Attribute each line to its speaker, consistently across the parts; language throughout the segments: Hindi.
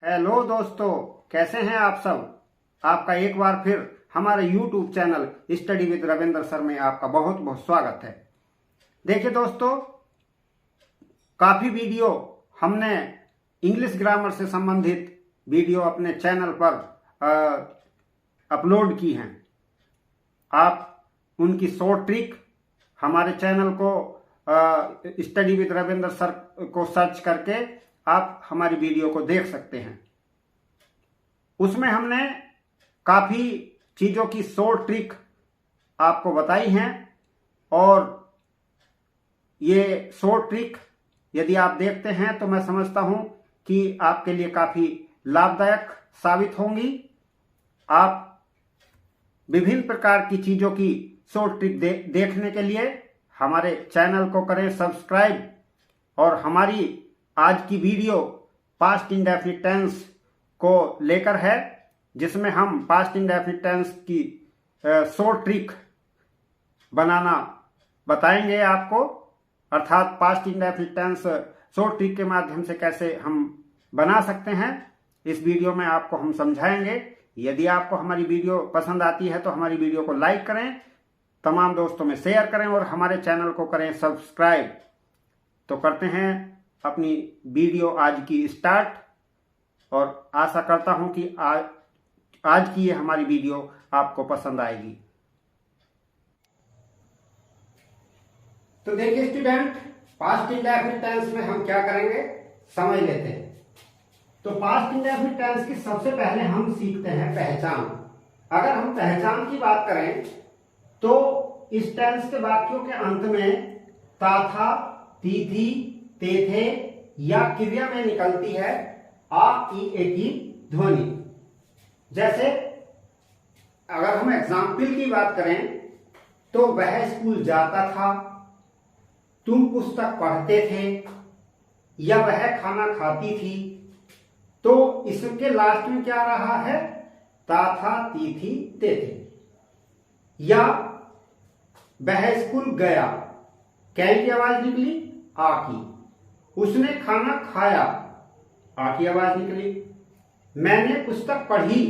Speaker 1: हेलो दोस्तों, कैसे हैं आप सब। आपका एक बार फिर हमारे YouTube channel study with Ravindra sir में आपका बहुत बहुत स्वागत है। देखिए दोस्तों, काफ़ी वीडियो हमने इंग्लिश ग्रामर से संबंधित वीडियो अपने चैनल पर अपलोड की हैं। आप उनकी शॉर्ट ट्रिक हमारे चैनल को स्टडी विद रविंद्र सर को सर्च करके आप हमारी वीडियो को देख सकते हैं। उसमें हमने काफ़ी चीज़ों की शॉर्ट ट्रिक आपको बताई हैं और ये शॉर्ट ट्रिक यदि आप देखते हैं तो मैं समझता हूं कि आपके लिए काफ़ी लाभदायक साबित होंगी। आप विभिन्न प्रकार की चीज़ों की शॉर्ट ट्रिक देखने के लिए हमारे चैनल को करें सब्सक्राइब। और हमारी आज की वीडियो पास्ट इंडेफिनिट टेंस को लेकर है, जिसमें हम पास्ट इंडेफिनिट टेंस की शॉर्ट ट्रिक बनाना बताएंगे आपको, अर्थात past indefinite tense short trick के माध्यम से कैसे हम बना सकते हैं, इस वीडियो में आपको हम समझाएंगे। यदि आपको हमारी वीडियो पसंद आती है तो हमारी वीडियो को लाइक करें, तमाम दोस्तों में शेयर करें और हमारे चैनल को करें सब्सक्राइब। तो करते हैं अपनी वीडियो आज की स्टार्ट और आशा करता हूं कि आज की ये हमारी वीडियो आपको पसंद आएगी। तो देखिए स्टूडेंट, पास्ट इंडेफिनिट टेंस में हम क्या करेंगे समझ लेते हैं। तो पास्ट इंडेफिनिट टेंस की सबसे पहले हम सीखते हैं पहचान। अगर हम पहचान की बात करें तो इस टेंस के वाक्यों के अंत में ता था, ती थी, ते थे या क्रिया में निकलती है आ ई ए की ध्वनि। जैसे अगर हम एग्जाम्पल की बात करें तो वह स्कूल जाता था, तुम पुस्तक पढ़ते थे या वह खाना खाती थी। तो इसके लास्ट में क्या रहा है, ता था, ती थी, ते थे। या वह स्कूल गया, कै की आवाज निकली आ की। उसने खाना खाया, आ की आवाज निकली। मैंने पुस्तक पढ़ी,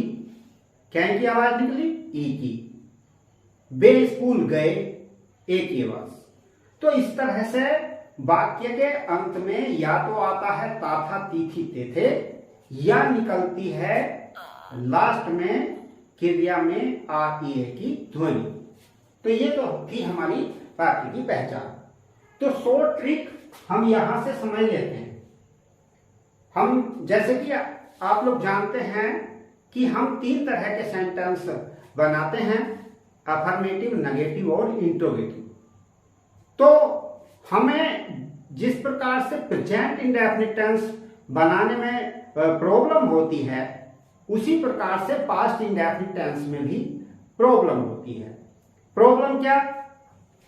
Speaker 1: कै की आवाज निकली ई की। वे स्कूल गए, ए की आवाज। तो इस तरह से वाक्य के अंत में या तो आता है ता था, ती थी, ते थे, या निकलती है लास्ट में क्रिया में आ ई ए की ध्वनि। तो ये तो थी हमारी वाक्य की पहचान। तो शॉर्ट ट्रिक हम यहां से समझ लेते हैं। हम जैसे कि आप लोग जानते हैं कि हम तीन तरह के सेंटेंस बनाते हैं, अफर्मेटिव, नेगेटिव और इंट्रोगेटिव। तो हमें जिस प्रकार से प्रेजेंट इंडेफिनिट टेंस बनाने में प्रॉब्लम होती है, उसी प्रकार से पास्ट इंडेफिनिट टेंस में भी प्रॉब्लम होती है। प्रॉब्लम क्या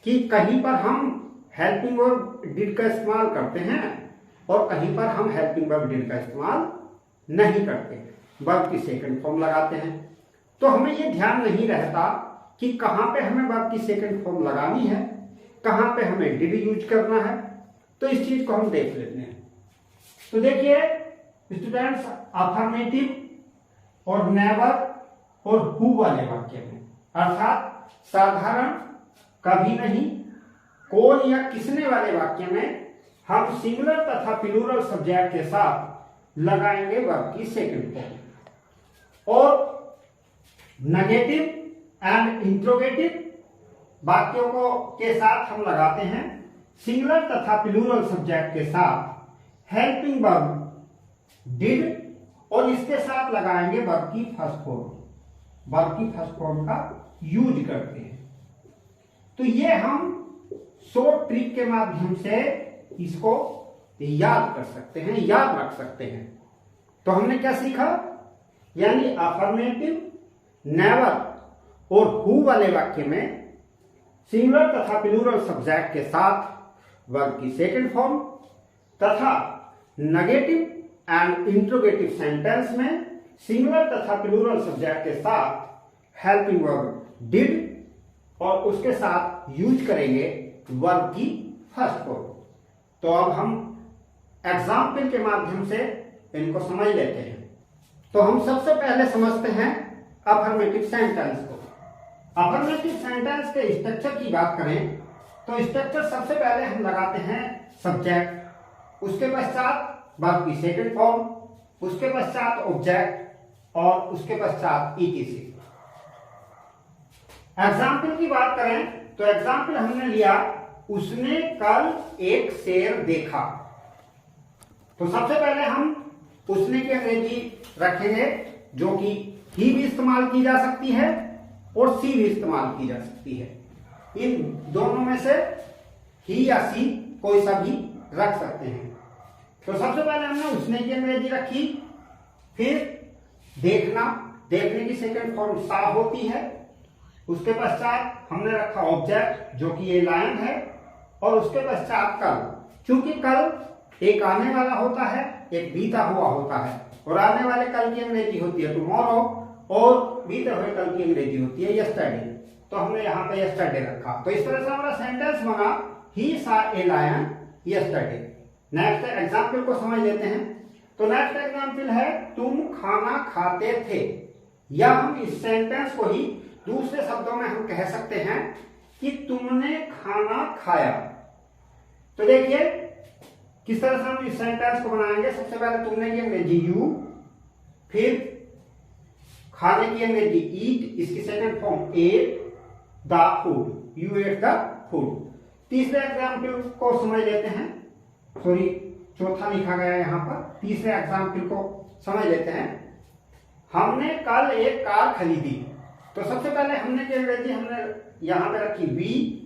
Speaker 1: कि कहीं पर हम हेल्पिंग वर्ब डिड का इस्तेमाल करते हैं और कहीं पर हम हेल्पिंग वर्ब डिड का इस्तेमाल नहीं करते, वर्ब की सेकंड फॉर्म लगाते हैं। तो हमें ये ध्यान नहीं रहता कि कहां पे हमें वर्ब की सेकंड फॉर्म लगानी है, कहां पे हमें डिड यूज करना है। तो इस चीज को हम देख लेते हैं। तो देखिए स्टूडेंट्स, अफर्मेटिव और नेवर और हु वाले वाक्य में, अर्थात साधारण, कभी नहीं, कौन या किसने वाले वाक्य में हम सिंगुलर तथा प्लूरल सब्जेक्ट के साथ लगाएंगे वर्ब की सेकंड फॉर्म। और नेगेटिव एंड इंट्रोगेटिव वाक्यों को के साथ हम लगाते हैं सिंगुलर तथा प्लूरल सब्जेक्ट के साथ हेल्पिंग वर्ब डिड, और इसके साथ लगाएंगे वर्ब की फर्स्ट फॉर्म। वर्ब की फर्स्ट फॉर्म का यूज करते हैं। तो ये हम शॉर्ट ट्रिक के माध्यम से इसको याद कर सकते हैं, याद रख सकते हैं। तो हमने क्या सीखा, यानी अफर्मेटिव, नेवर और हु वाले वाक्य में सिंगुलर तथा प्लूरल सब्जेक्ट के साथ वर्ब की सेकंड फॉर्म, तथा नेगेटिव एंड इंट्रोगेटिव सेंटेंस में सिंगुलर तथा प्लूरल सब्जेक्ट के साथ हेल्पिंग वर्ब डिड और उसके साथ यूज करेंगे वर्ब की फर्स्ट फॉर्म। तो अब हम एग्जाम्पल के माध्यम से इनको समझ लेते हैं। तो हम सबसे पहले समझते हैं अफर्मेटिव सेंटेंस को। अफर्मेटिव सेंटेंस के स्ट्रक्चर की बात करें तो स्ट्रक्चर सबसे पहले हम लगाते हैं सब्जेक्ट, उसके पश्चात वर्ब की सेकंड फॉर्म, उसके पश्चात ऑब्जेक्ट और उसके पश्चात ईटीसी। एग्जाम्पल की बात करें तो एग्जाम्पल हमने लिया, उसने कल एक शेर देखा। तो सबसे पहले हम उसने की अंग्रेजी रखेंगे, जो कि ही भी इस्तेमाल की जा सकती है और सी भी इस्तेमाल की जा सकती है। इन दोनों में से ही या सी कोई सा भी रख सकते हैं। तो सबसे पहले हमने उसने की अंग्रेजी रखी, फिर देखना, देखने की सेकंड फॉर्म सा होती है। उसके पश्चात हमने रखा ऑब्जेक्ट, जो कि ये लायन है, और उसके पश्चात कल। चूंकि कल एक आने वाला होता है, एक बीता हुआ होता है, और आने वाले कल की अंग्रेजी होती है टुमारो, और बीते हुए कल की अंग्रेजी होती है यस्टरडे। तो हमने यहाँ पे यस्टरडे रखा। तो इस तरह से हमारा सेंटेंस बना, he saw a lion yesterday. Next example को समझ लेते हैं। तो नेक्स्ट एग्जाम्पल है, तुम खाना खाते थे। या हम इस सेंटेंस को ही दूसरे शब्दों में हम कह सकते हैं कि तुमने खाना खाया। तो देखिए किस तरह से हम इस सेंटेंस को बनाएंगे। सबसे पहले तुमने की अंग्रेजी यू, फिर खाने की अंग्रेजी ईट, इसकी second form at the food, you at the food. तीसरे एग्जाम्पल को समझ लेते हैं, सॉरी चौथा लिखा गया है यहाँ पर। तीसरे एग्जाम्पल को समझ लेते हैं। हमने कल एक कार खरीदी। तो सबसे पहले हमने की अंग्रेजी हमने यहाँ पे रखी वी,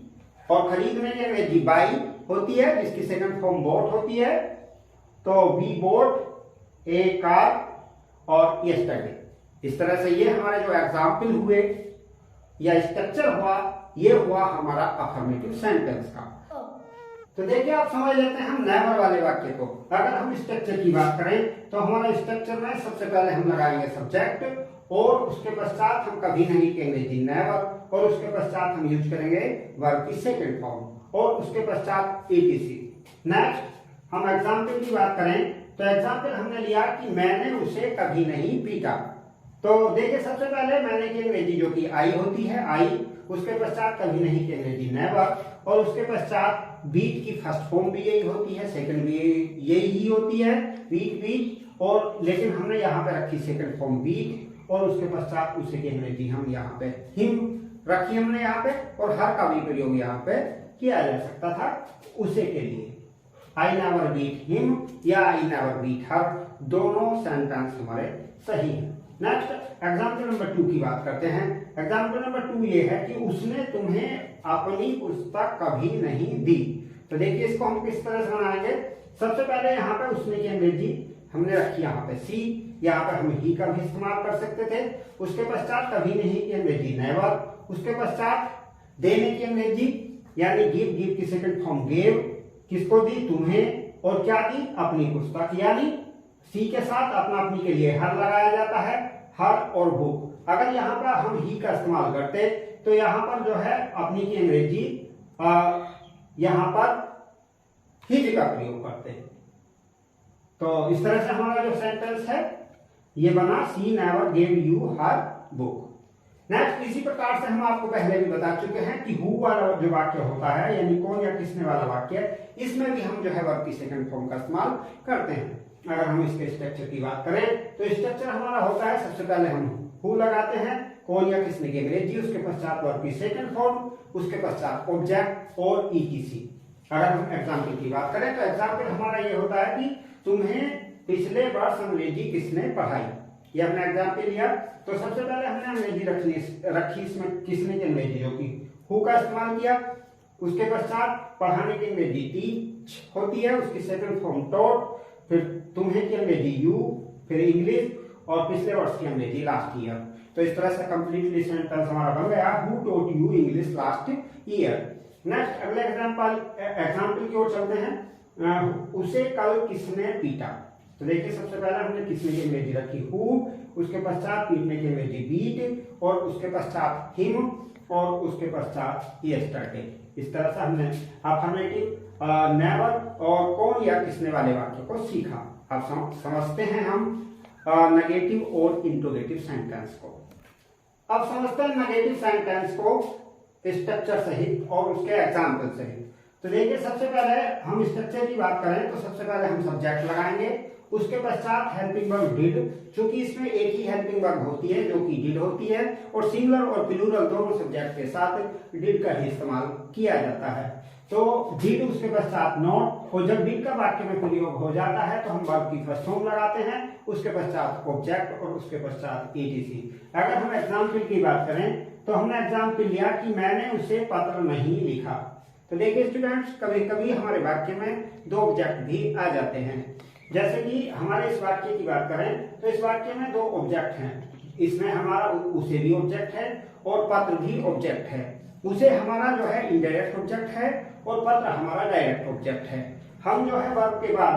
Speaker 1: और खरीदने की अंग्रेजी बाई होती है, जिसकी सेकंड फॉर्म बोट होती है। तो वी बोट ए कार और यस्टरडे। इस तरह से ये हमारे जो एग्जाम्पल हुए या स्ट्रक्चर हुआ, ये हुआ हमारा अफर्मेटिव सेंटेंस का। तो देखिए आप समझ लेते हैं हम नेवर वाले वाक्य को। अगर हम स्ट्रक्चर की बात करें तो हमारा स्ट्रक्चर में सबसे पहले हम लगाएंगे सब्जेक्ट, और उसके पश्चात हम कभी नहीं की अंग्रेजी नेवर, और उसके पश्चात हम यूज करेंगे वर्ब की सेकंड फॉर्म, और उसके पश्चात ईटीसी। नेक्स्ट हम एग्जाम्पल की बात करें तो एग्जाम्पल हमने लिया कि मैंने उसे कभी नहीं पीटा। तो देखिए सबसे पहले मैंने की अंग्रेजी जो कि आई होती है, आई, उसके पश्चात कभी नहीं की अंग्रेजी नेवर, और उसके पश्चात बीट की फर्स्ट फॉर्म भी यही होती है, सेकंड भी यही होती है, बीट बीट, और लेकिन हमने यहाँ पे रखी सेकंड फॉर्म बीट, और उसके पश्चात उसे की अंग्रेजी हम यहाँ पे हिम रखी हमने यहाँ पे, और हर का भी प्रयोग यहाँ पे किया जा सकता था उसे के लिए। आई नेवर बीट हिम या आई नेवर बीट हर, दोनों सेंटेंस हमारे सही है। नेक्स्ट एग्जाम्पल नंबर 2 की बात करते हैं। एग्जाम्पल नंबर 2 ये है कि उसने तुम्हें अपनी पुस्तक कभी नहीं दी। तो देखिए इसको हम किस तरह से बनाएंगे। सबसे पहले यहाँ पे उसने की अंग्रेजी हमने रखी यहाँ पे सी, यहाँ पे हम ही का भी इस्तेमाल कर सकते थे। उसके पश्चात कभी नहीं की अंग्रेजी नेवर, उसके पश्चात देने की अंग्रेजी यानी गिव, गिव की सेकंड फॉर्म गेव, किसको दी, तुम्हें, और क्या दी, अपनी पुस्तक, यानी सी के साथ अपना अपनी के लिए हर लगाया जाता है, हर और बुक। अगर यहाँ पर हम ही का इस्तेमाल करते तो यहाँ पर जो है अपनी की अंग्रेजी यहाँ पर हिज का प्रयोग करते हैं। तो इस तरह से हमारा जो सेंटेंस है ये बना, she never gave you her book. Next इसी प्रकार से हम आपको पहले भी बता चुके हैं कि हु वाला जो वाक्य होता है, यानी कौन या किसने वाला वाक्य, इसमें भी हम जो है वर्ब की सेकंड फॉर्म का इस्तेमाल करते हैं। अगर हम इसके स्ट्रक्चर की बात करें तो स्ट्रक्चर हमारा होता है, सबसे पहले हम हु लगाते हैं, कौन या किसने की अंग्रेजी, उसके पश्चात वर्ब की सेकंड फॉर्म, उसके पश्चात ऑब्जेक्ट और ईटीसी। अगर हम एग्जाम्पल की बात करें तो एग्जाम्पल हमारा ये होता है कि तुम्हें पिछले वर्ष अंग्रेजी किसने पढ़ाई। ये हमने एग्जाम्पल लिया। तो सबसे पहले हमने अंग्रेजी रखी, इसमें किसने की अंग्रेजी जो कि हु का इस्तेमाल किया। उसके पश्चात पढ़ाने की अंग्रेजी टीच होती है, उसकी सेकंड फॉर्म टॉट, फिर तुम्हें की अंग्रेजी यू, फिर इंग्लिश, और पिछले वर्ष की अंग्रेजी लास्ट ईयर। तो इस तरह से कंप्लीटली सेंटेंस हमारा बन गया, who taught you English last year. Next अगले एग्जाम्पल की ओर चलते हैं। उसे कल किसने पीटा। तो देखिए सबसे पहले हमने किसने की अंग्रेजी रखी हु, उसके पश्चात पीटने की अंग्रेजी बीट, और उसके पश्चात हिम, और उसके पश्चात यस्टरडे। इस तरह से हमने अफर्मेटिव, नेवर और कौन या किसने वाले वाक्य को सीखा। अब समझते हैं हम नेगेटिव और इंट्रोगेटिव सेंटेंस को। अब समझते हैं नेगेटिव सेंटेंस को स्ट्रक्चर सहित और उसके एग्जाम्पल सहित। तो देखिए, सबसे पहले हम स्ट्रक्चर की बात करें तो सबसे पहले हम सब्जेक्ट लगाएंगे, उसके पश्चात हेल्पिंग वर्ब डिड, क्योंकि इसमें एक ही हेल्पिंग वर्ब होती है जो कि डिड होती है, और सिंगुलर और प्लूरल दोनों सब्जेक्ट के साथ डिड का ही इस्तेमाल किया जाता है। तो डिड, उसके पश्चात नॉट, और जब डिड का वाक्य में प्रयोग हो जाता है तो हम वर्ब की फर्स्ट फॉर्म लगाते हैं, उसके पश्चात ऑब्जेक्ट और उसके पश्चात ईटीसी। अगर हम एग्जाम्पल की बात करें तो हमने एग्जाम्पल लिया कि मैंने उसे पत्र नहीं लिखा। तो देखिए स्टूडेंट्स, कभी कभी हमारे वाक्य में दो ऑब्जेक्ट भी आ जाते हैं। जैसे कि हमारे इस वाक्य की बात करें तो इस वाक्य में दो ऑब्जेक्ट हैं। इसमें हमारा उसे भी ऑब्जेक्ट है और पत्र भी ऑब्जेक्ट है। उसे हमारा जो है इनडायरेक्ट ऑब्जेक्ट है और पत्र हमारा डायरेक्ट ऑब्जेक्ट है। हम जो है वर्ब के बाद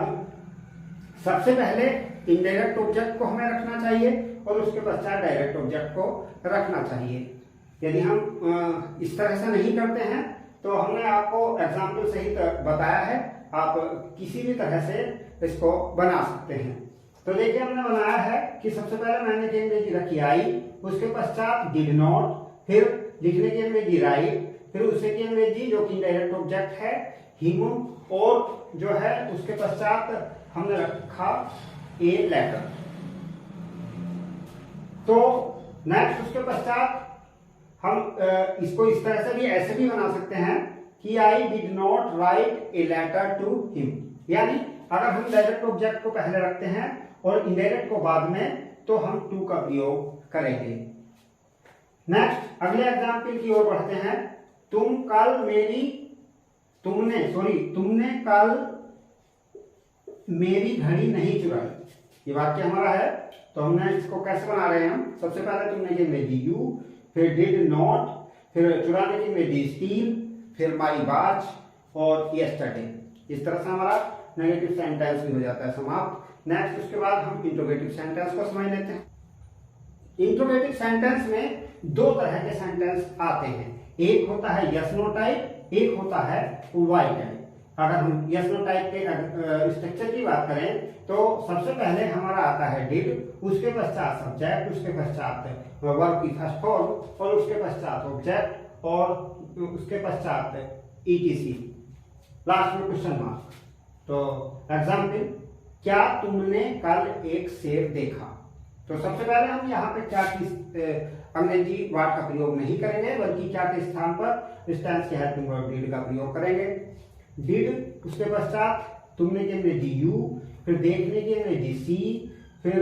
Speaker 1: सबसे पहले इनडायरेक्ट ऑब्जेक्ट को हमें रखना चाहिए और उसके पश्चात डायरेक्ट ऑब्जेक्ट को रखना चाहिए। यदि हम इस तरह से नहीं करते हैं तो हमने आपको एग्जाम्पल सहित बताया है, आप किसी भी तरह से इसको बना सकते हैं। तो देखिए, हमने बनाया है कि सबसे पहले मैंने की अंग्रेजी रखी आई, उसके पश्चात डिड नॉट, फिर लिखने की अंग्रेजी राइट, फिर उसे की अंग्रेजी जो कि डायरेक्ट ऑब्जेक्ट है हिम, और जो है उसके पश्चात हमने रखा ए लेटर। तो नेक्स्ट उसके पश्चात हम इसको इस तरह से भी ऐसे भी बना सकते हैं कि I did not write a letter to him, यानी अगर हम डायरेक्ट ऑब्जेक्ट को पहले रखते हैं और इनडायरेक्ट को बाद में, तो हम टू का प्रयोग करेंगे। नेक्स्ट अगले एग्जाम्पल की ओर बढ़ते हैं। तुमने कल मेरी घड़ी नहीं चुराई, ये वाक्य हमारा है। तो हमने इसको कैसे बना रहे हैं हम, सबसे पहले तुमने की अंग्रेजी यू, फिर डिड नॉट, फिर चुराने की अंग्रेजी स्टील, फिर माई वॉच और यस्टरडे। इस तरह से हमारा नेगेटिव सेंटेंस भी हो जाता है समाप्त। नेक्स्ट उसके बाद हम इंट्रोगेटिव सेंटेंस को समझ लेते हैं। इंट्रोगेटिव सेंटेंस में दो तरह के सेंटेंस आते हैं, एक होता है यस नो टाइप, एक होता है वाई टाइप। अगर हम यस नो टाइप के स्ट्रक्चर की बात करें तो सबसे पहले हमारा आता है डिड, उसके पश्चात सब्जेक्ट, उसके पश्चात वर्ब की फर्स्ट फॉर्म और उसके पश्चात ऑब्जेक्ट और उसके पश्चात ईटीसी, लास्ट में क्वेश्चन मार्क। तो एग्जाम्पल, क्या तुमने कल एक शेर देखा? तो सबसे पहले हम यहाँ पे क्या की अंग्रेजी वर्ड का प्रयोग नहीं करेंगे, बल्कि क्या के स्थान पर इस टेंस के हेल्पिंग वर्ब डिड का प्रयोग करेंगे। डिड, उसके पश्चात तुमने की अंग्रेजी यू, फिर देखने की अंग्रेजी सी, फिर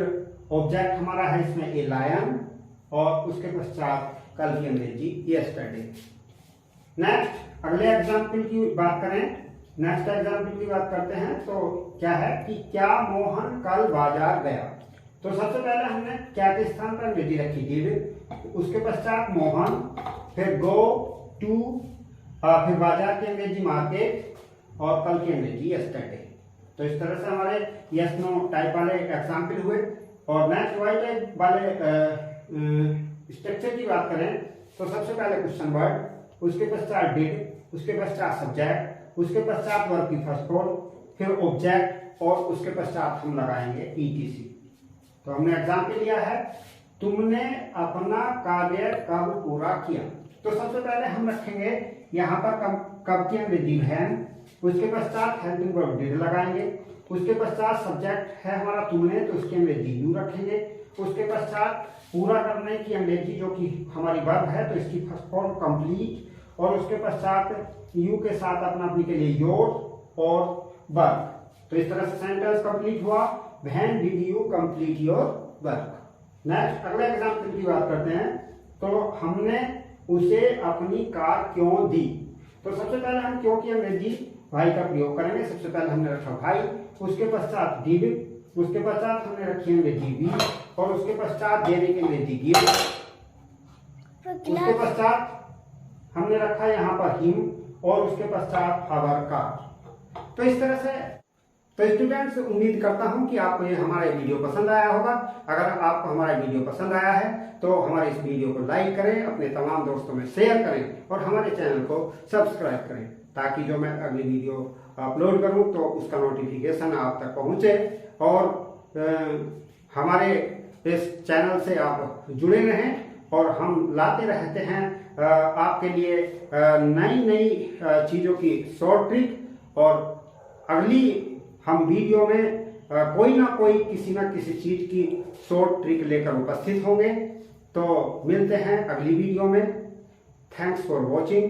Speaker 1: ऑब्जेक्ट हमारा है इसमें ए लायन और उसके पश्चात कल की अंग्रेजी यस्टरडे। नेक्स्ट अगले एग्जाम्पल की बात करें, नेक्स्ट एग्जाम्पल की बात करते हैं तो क्या है कि क्या मोहन कल बाजार गया? तो सबसे पहले हमने क्या के स्थान पर अंग्रेजी रखी डिड, उसके पश्चात मोहन, फिर गो, टू, फिर बाजार की अंग्रेजी मार्केट और कल की अंग्रेजी यस्टरडे। तो इस तरह से हमारे यस नो टाइप वाले एग्जाम्पल हुए। और नेक्स्ट वाई टाइप वाले स्ट्रक्चर की बात करें तो सबसे पहले क्वेश्चन वर्ड, उसके पश्चात डिड, उसके पश्चात सब्जेक्ट, उसके पश्चात वर्ब की फर्स्ट फॉर्म, फिर ऑब्जेक्ट और उसके पश्चात हम लगाएंगे ईटीसी। तो हमने एग्जाम्पल लिया है, तुमने अपना कार्य कब पूरा किया? तो सबसे पहले हम रखेंगे यहाँ पर कब की अंग्रेजी हैन, उसके पश्चात हेल्पिंग वर्ब डिड लगाएंगे, उसके पश्चात सब्जेक्ट है हमारा तुमने, तो उसकी अंग्रेजी यू रखेंगे, उसके पश्चात पूरा करने की अंग्रेजी जो कि हमारी वर्ब है तो इसकी फर्स्ट फॉर्म कंप्लीट, और उसके पश्चात यू के साथ अपना अपने के लिए योर और वर्ब। तो इस तरह से सेंटेंस कंप्लीट हुआ, when did you complete your work. Next अगले एग्जाम्पल की बात करते हैं, तो हमने उसे अपनी कार क्यों दी? तो सबसे पहले हम क्यों की अंग्रेजी भाई का प्रयोग करेंगे। सबसे पहले हमने रखा भाई, उसके पश्चात डिड, उसके पश्चात हमने रखी अंग्रेजी वी और उसके पश्चात देने की अंग्रेजी गिव, उसके पश्चात हमने रखा यहाँ पर हिम और उसके पश्चात आवर कार। तो इस तरह से तो स्टूडेंट्स, उम्मीद करता हूं कि आपको ये हमारा वीडियो पसंद आया होगा। अगर आपको हमारा वीडियो पसंद आया है तो हमारे इस वीडियो को लाइक करें, अपने तमाम दोस्तों में शेयर करें और हमारे चैनल को सब्सक्राइब करें, ताकि जो मैं अगली वीडियो अपलोड करूं तो उसका नोटिफिकेशन आप तक पहुंचे। और हमारे इस चैनल से आप जुड़े रहें और हम लाते रहते हैं आपके लिए नई नई चीज़ों की शॉर्ट ट्रिक। और अगली हम वीडियो में कोई ना कोई किसी ना किसी चीज़ की शॉर्ट ट्रिक लेकर उपस्थित होंगे। तो मिलते हैं अगली वीडियो में। Thanks for watching.